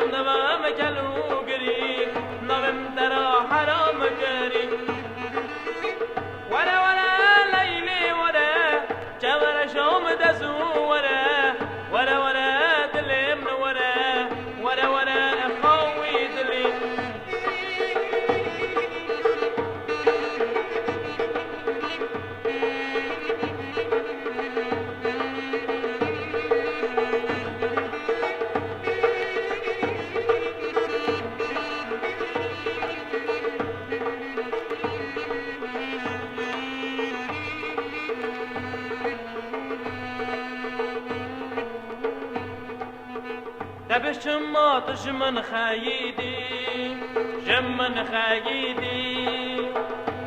دچم دوام کلو گری نوم ترا حرام کری ولا ولا ليلي ولا جبر شوم دسو ولا دلي من ولا خوي دلي دبش ما تجمن خايدي جمن خايدي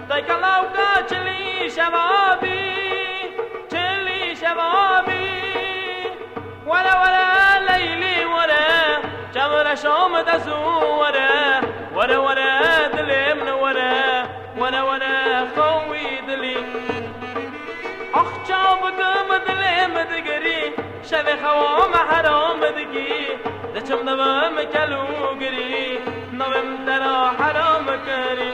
تكلاو كاتلي شبابي ولا ليلي ولا جمر شوم دسو ولا دلي من ولا خوي دلي اخ جابك مدلي مدقري شبي خوام حرام دقي دچم دوام کلو گری نوم ترا حرام کری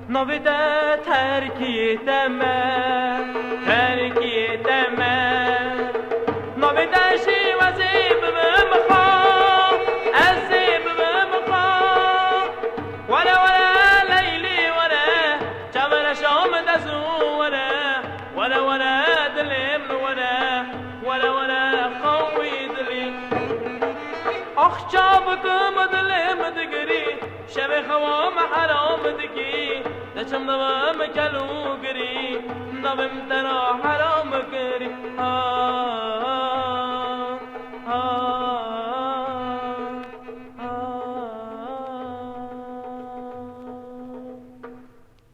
نویده ترکی دمه نویده شی و زیب بمخواه از زیب بمخواه ولا لیلی ولا جمر شام دزو ولا دلیم ولا خوی دلی اخ جابکم دلیم دگری شب خوام حرام دگی دچم دوام کلو گری نوم ترا